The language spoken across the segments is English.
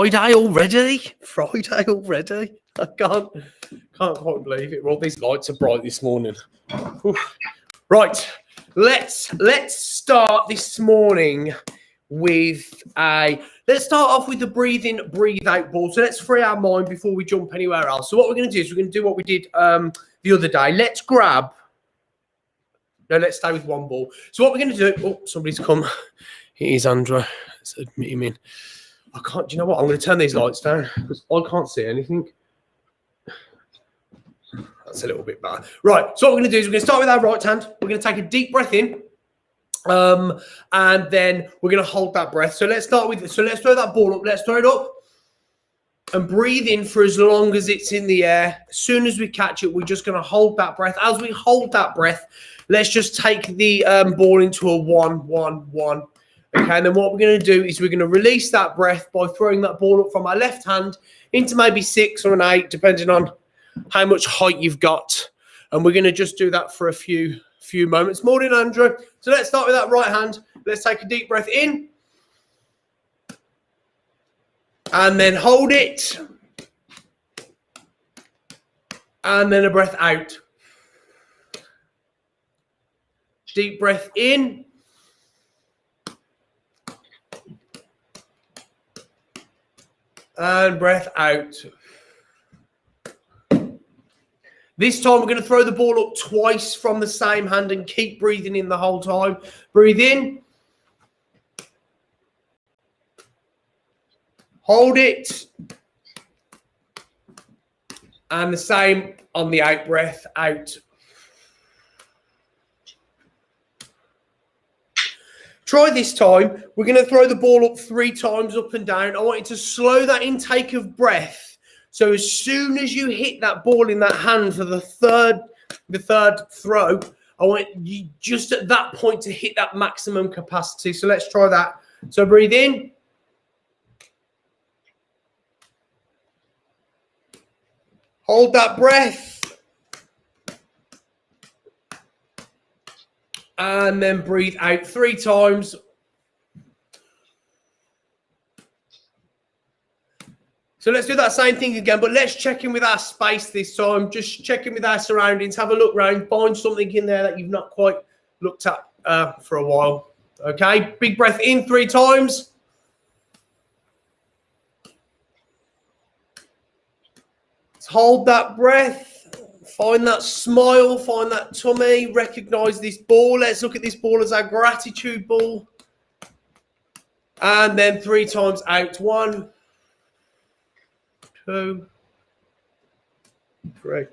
Friday already? Friday already? I can't quite believe it. Well, these lights are bright this morning. Oof. Right, let's start this morning with let's start off with the breathe in, breathe out ball. So let's free our mind before we jump anywhere else. So what we're going to do is we're going to do what we did the other day. Let's stay with one ball. So what we're going to do, oh, somebody's come. It is Andrew. Let's admit him in. I can't, do you know what? I'm going to turn these lights down because I can't see anything. That's a little bit bad. Right, so what we're going to do is we're going to start with our right hand. We're going to take a deep breath in. And then we're going to hold that breath. So let's start with, so let's throw that ball up. Let's throw it up and breathe in for as long as it's in the air. As soon as we catch it, we're just going to hold that breath. As we hold that breath, let's just take the ball into a 1-1-1. Okay, and then what we're going to do is we're going to release that breath by throwing that ball up from our left hand into maybe 6 or an 8, depending on how much height you've got. And we're going to just do that for a few moments. Morning, Andrew. So let's start with that right hand. Let's take a deep breath in. And then hold it. And then a breath out. Deep breath in. And breath out. This time we're going to throw the ball up twice from the same hand and keep breathing in the whole time. Breathe in. Hold it. And the same on the out breath, out. Try this time. We're going to throw the ball up 3 times up and down. I want you to slow that intake of breath. So as soon as you hit that ball in that hand for the third throw, I want you just at that point to hit that maximum capacity. So let's try that. So breathe in. Hold that breath. And then breathe out 3 times. So let's do that same thing again, but let's check in with our space this time. Just check in with our surroundings. Have a look around. Find something in there that you've not quite looked at for a while. Okay, big breath in 3 times. Let's hold that breath. Find that smile, find that tummy, recognize this ball. Let's look at this ball as our gratitude ball. And then 3 times out. 1, 2, 3.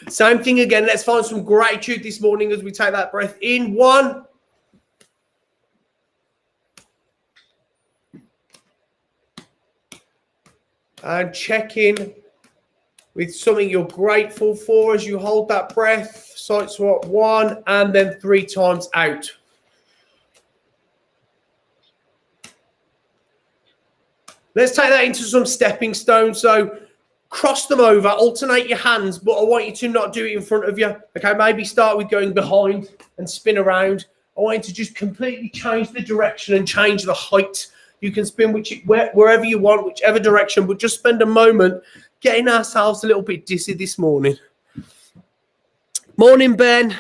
Same thing again. Let's find some gratitude this morning as we take that breath in. 1. And check in with something you're grateful for as you hold that breath. Side swap 1 and then 3 times out. Let's take that into some stepping stones. So cross them over, alternate your hands, but I want you to not do it in front of you. Okay, maybe start with going behind and spin around. I want you to just completely change the direction and change the height. You can spin wherever you want, whichever direction, but just spend a moment getting ourselves a little bit dizzy this morning. Morning, Ben.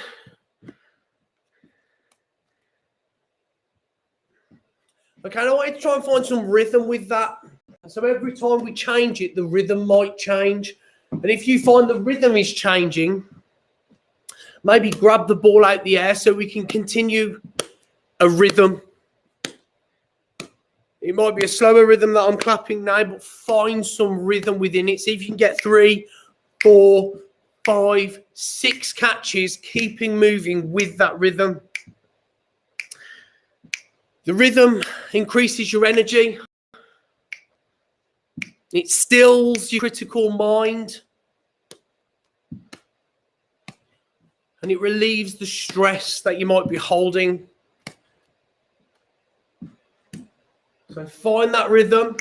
Okay, I want you to try and find some rhythm with that. So every time we change it, the rhythm might change. And if you find the rhythm is changing, maybe grab the ball out the air so we can continue a rhythm. It might be a slower rhythm that I'm clapping now, but find some rhythm within it. See if you can get 3, 4, 5, 6 catches, keeping moving with that rhythm. The rhythm increases your energy. It stills your critical mind. And it relieves the stress that you might be holding. So find that rhythm,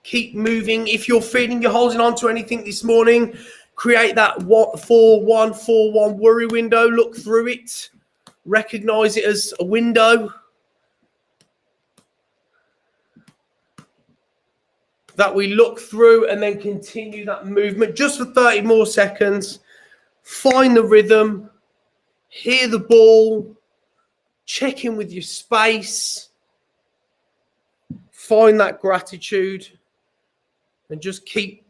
keep moving. If you're feeling you're holding on to anything this morning, create that 4-1-4-1 worry window. Look through it. Recognize it as a window. that we look through and then continue that movement just for 30 more seconds. Find the rhythm, hear the ball, check in with your space, find that gratitude, and just keep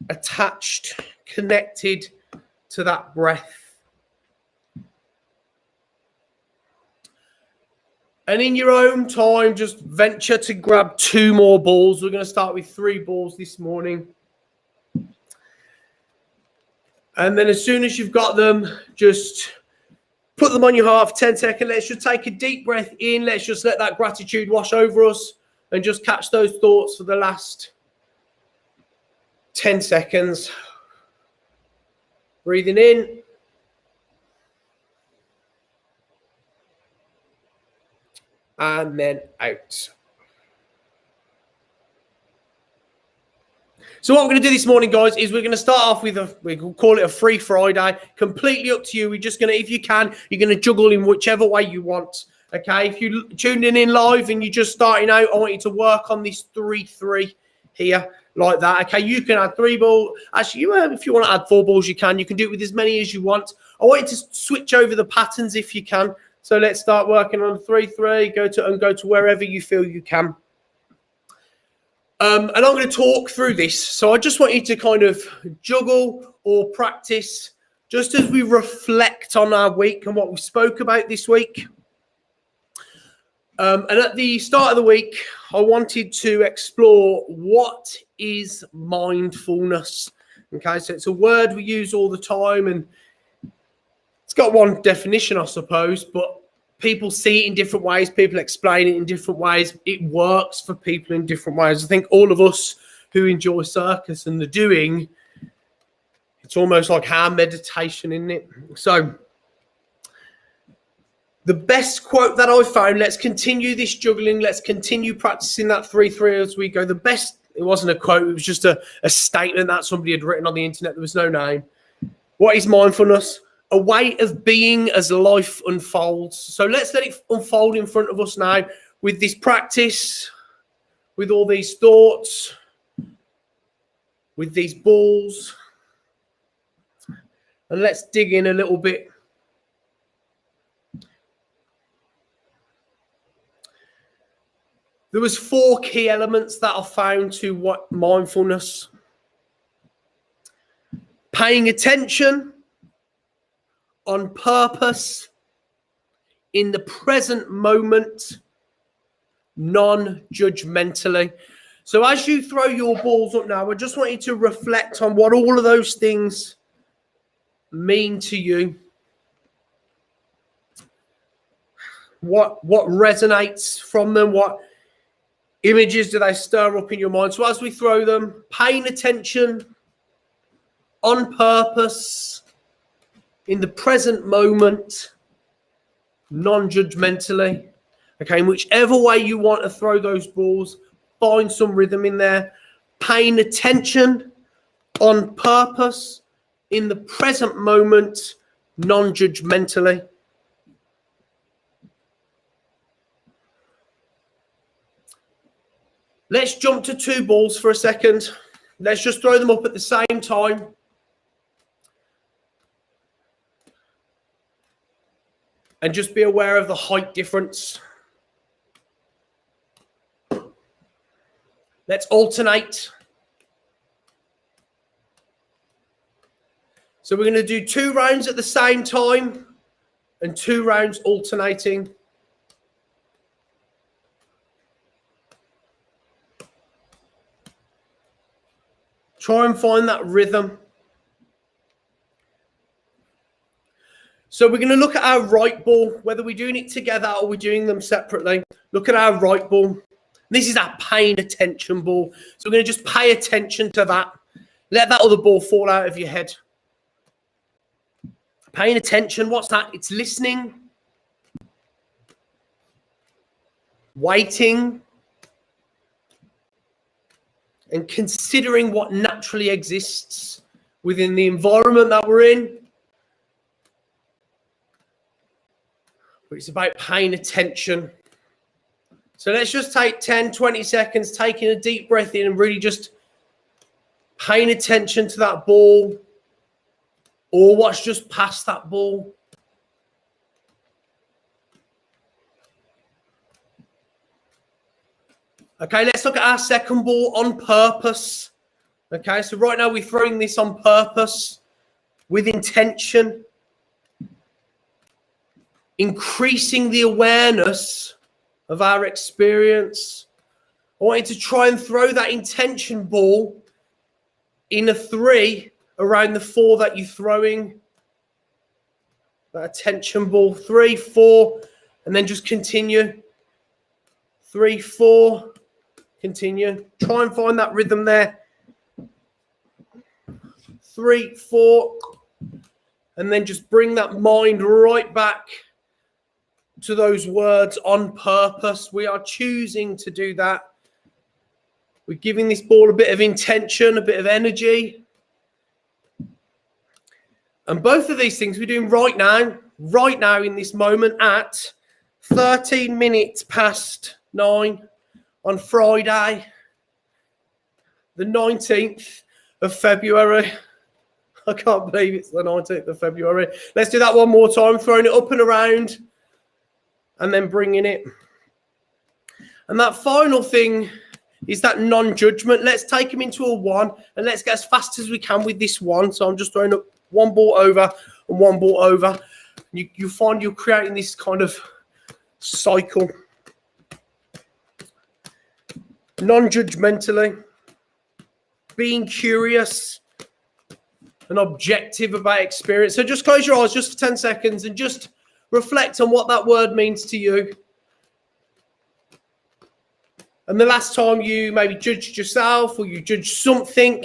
attached, connected to that breath. And in your own time, just venture to grab 2 more balls. We're going to start with 3 balls this morning. And then as soon as you've got them, just put them on your heart for 10 seconds. Let's just take a deep breath in. Let's just let that gratitude wash over us and just catch those thoughts for the last 10 seconds. Breathing in. And then out. So what we're going to do this morning, guys, is we're going to start off with we can call it a free Friday. Completely up to you. We're just going to, if you can, you're going to juggle in whichever way you want. Okay, if you're tuning in live and you're just starting out, I want you to work on this 3-3 here, like that. Okay, you can add 3 balls. Actually, if you want to add 4 balls, you can. You can do it with as many as you want. I want you to switch over the patterns if you can. So let's start working on 3-3. Go to wherever you feel you can. And I'm going to talk through this. So I just want you to kind of juggle or practice just as we reflect on our week and what we spoke about this week. And at the start of the week, I wanted to explore what is mindfulness. Okay, so it's a word we use all the time, and it's got one definition, I suppose, but people see it in different ways. People explain it in different ways. It works for people in different ways. I think all of us who enjoy circus and the doing, it's almost like our meditation, isn't it? So the best quote that I found, let's continue this juggling. Let's continue practicing that 3-3 as we go. The best, it wasn't a quote. It was just a statement that somebody had written on the internet. There was no name. What is mindfulness? A way of being as life unfolds. So let's let it unfold in front of us now with this practice, with all these thoughts, with these balls. And let's dig in a little bit. There was 4 key elements that I found to what mindfulness. Paying attention, on purpose, in the present moment, non-judgmentally. So as you throw your balls up now, I just want you to reflect on what all of those things mean to you. What resonates from them? What images do they stir up in your mind? So as we throw them, paying attention, on purpose, in the present moment, non-judgmentally. Okay, in whichever way you want to throw those balls, find some rhythm in there. Paying attention, on purpose, in the present moment, non-judgmentally. Let's jump to 2 balls for a second. Let's just throw them up at the same time. And just be aware of the height difference. Let's alternate. So we're going to do 2 rounds at the same time and 2 rounds alternating. Try and find that rhythm. So we're going to look at our right ball, whether we're doing it together or we're doing them separately. Look at our right ball. This is our paying attention ball. So we're going to just pay attention to that. Let that other ball fall out of your head. Paying attention, what's that? It's listening, waiting, and considering what naturally exists within the environment that we're in. But it's about paying attention. So let's just take 10, 20 seconds, taking a deep breath in and really just paying attention to that ball or what's just past that ball. Okay, let's look at our second ball on purpose. Okay, so right now we're throwing this on purpose with intention, increasing the awareness of our experience. I want you to try and throw that intention ball in a 3 around the 4 that you're throwing. That attention ball, 3, 4, and then just continue. 3, 4, continue. Try and find that rhythm there. 3, 4, and then just bring that mind right back to those words on purpose. We are choosing to do that. We're giving this ball a bit of intention, a bit of energy. And both of these things we're doing right now in this moment at 13 minutes past 9 on Friday, the 19th of February. I can't believe it's the 19th of February. Let's do that one more time, throwing it up and around and then bringing it. And that final thing is that non-judgment. Let's take them into a 1 and let's get as fast as we can with this 1. So I'm just throwing up 1 ball over and 1 ball over. You find you're creating this kind of cycle. Non-judgmentally, being curious and objective about experience. So just close your eyes just for 10 seconds and just reflect on what that word means to you. And the last time you maybe judged yourself or you judged something.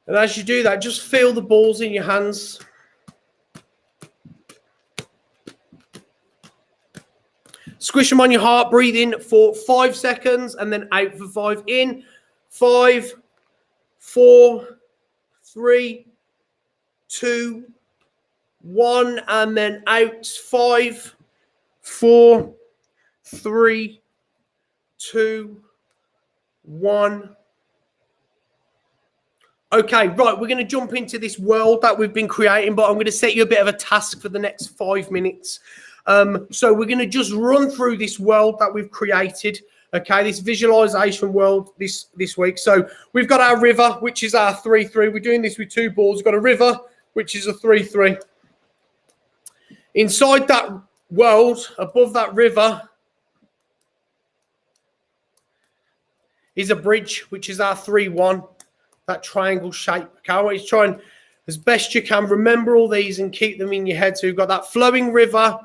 And as you do that, just feel the balls in your hands. Squish them on your heart. Breathe in for 5 seconds and then out for 5. In 5, 4, 3, 2, 1, and then out 5, 4, 3, 2, 1. Okay, right, we're going to jump into this world that we've been creating, but I'm going to set you a bit of a task for the next 5 minutes. So we're going to just run through this world that we've created, okay, this visualization world this week. So we've got our river, which is our 3-3. We're doing this with 2 balls. We've got a river, which is a 3-3. Inside that world, above that river, is a bridge, which is our 3-1, that triangle shape. Okay, I want you to try and, as best you can, remember all these and keep them in your head. So we've got that flowing river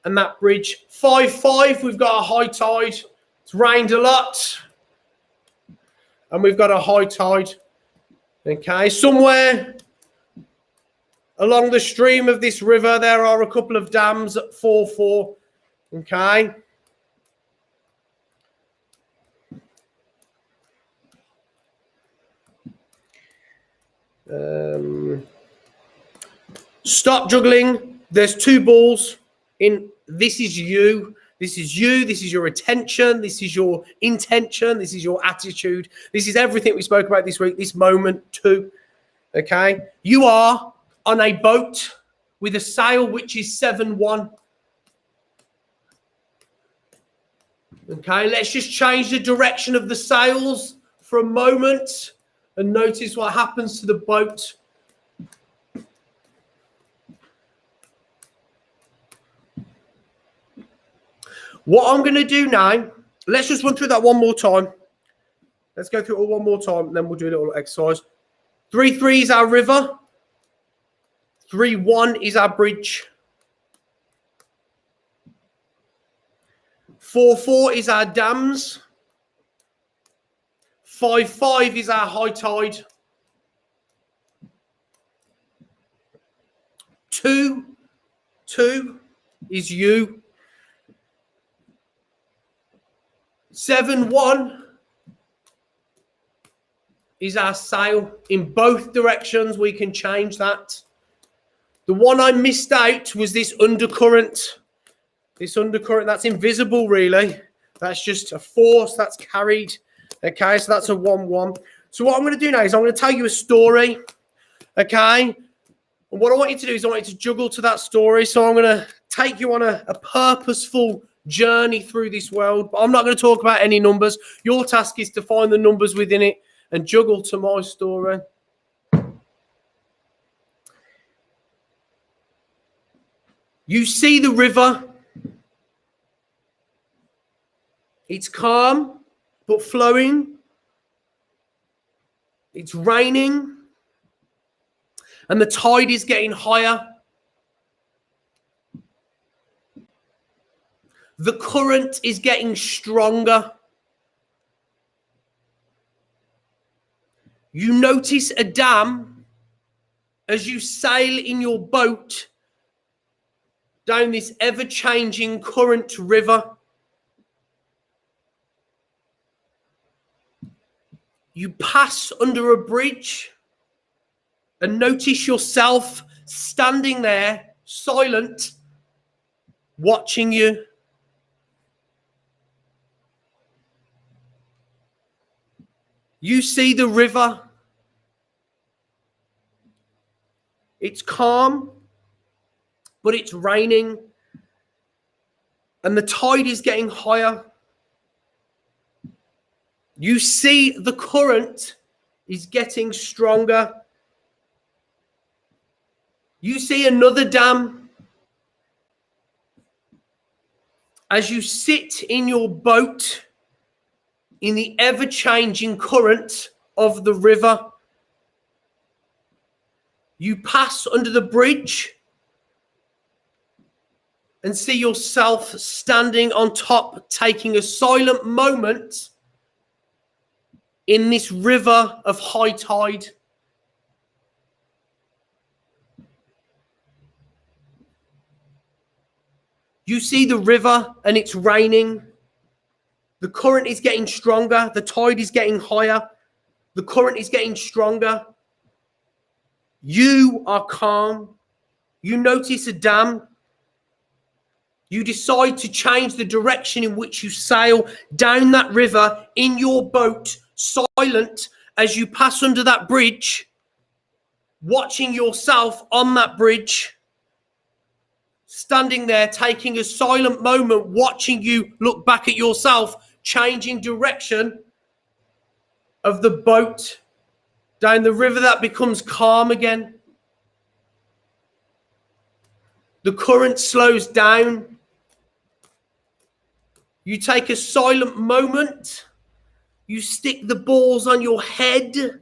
and that bridge. 5-5, we've got a high tide. It's rained a lot. And we've got a high tide. Okay, somewhere along the stream of this river, there are a couple of dams at 4-4. Okay. Stop juggling. There's 2 balls in. This is you. This is you. This is your attention. This is your intention. This is your attitude. This is everything we spoke about this week, this moment too. Okay. You are on a boat with a sail, which is 7-1. Okay. Let's just change the direction of the sails for a moment and notice what happens to the boat. What I'm going to do now, let's just run through that one more time. Let's go through it all one more time, and then we'll do a little exercise. 3-3 is our river. 3-1 is our bridge. 4-4 is our dams. 5-5 is our high tide. 2-2 is you. 7-1 is our sail. In both directions, we can change that. The one I missed out was this undercurrent. This undercurrent that's invisible, really. That's just a force that's carried. Okay, so that's a 1-1. So what I'm going to do now is I'm going to tell you a story. Okay, and what I want you to do is I want you to juggle to that story. So I'm going to take you on a purposeful journey through this world. But I'm not going to talk about any numbers. Your task is to find the numbers within it and juggle to my story. You see the river. It's calm, but flowing. It's raining. And the tide is getting higher. The current is getting stronger. You notice a dam as you sail in your boat down this ever-changing current river. You pass under a bridge and notice yourself standing there, silent, watching you. You see the river. It's calm, but it's raining, and the tide is getting higher. You see the current is getting stronger. You see another dam. As you sit in your boat in the ever-changing current of the river, you pass under the bridge and see yourself standing on top, taking a silent moment in this river of high tide. You see the river and it's raining. The current is getting stronger. The tide is getting higher. The current is getting stronger. You are calm. You notice a dam. You decide to change the direction in which you sail down that river in your boat, silent, as you pass under that bridge, watching yourself on that bridge, standing there, taking a silent moment, watching you look back at yourself, changing direction of the boat down the river that becomes calm again. The current slows down. You take a silent moment. You stick the balls on your head.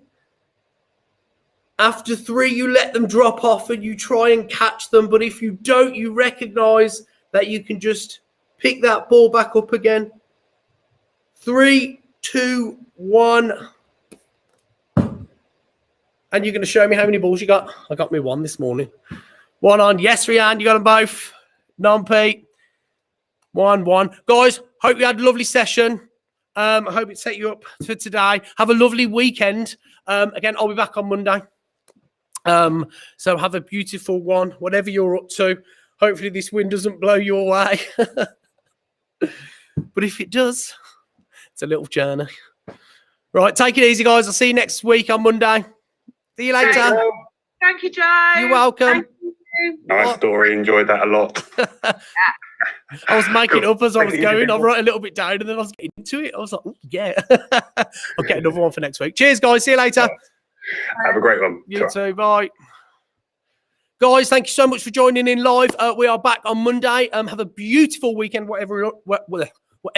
After 3, you let them drop off and you try and catch them. But if you don't, you recognize that you can just pick that ball back up again. 3, 2, 1. And you're going to show me how many balls you got. I got me 1 this morning. 1 on. Yes, Rianne, you got them both. Non-Pete. 1. Guys, hope you had a lovely session. I hope it set you up for today. Have a lovely weekend. Again, I'll be back on Monday. So have a beautiful one, whatever you're up to. Hopefully this wind doesn't blow your way. But if it does, it's a little journey. Right, take it easy, guys. I'll see you next week on Monday. See you later. Thank you, Joe. You're welcome. Nice story. Enjoyed that a lot. I was making it up as I was going. I wrote a little bit down and then I was getting into it. I was like, oh, yeah. I'll get another one for next week. Cheers, guys. See you later. Have a great one. You too. Bye. Guys, thank you so much for joining in live. We are back on Monday. Have a beautiful weekend, whatever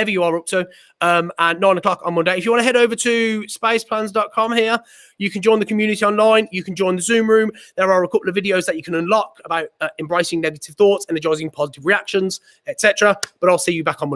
you are up to, at 9 o'clock on Monday. If you want to head over to spaceplans.com here, you can join the community online. You can join the Zoom room. There are a couple of videos that you can unlock about embracing negative thoughts, energizing positive reactions, etc. But I'll see you back on Monday.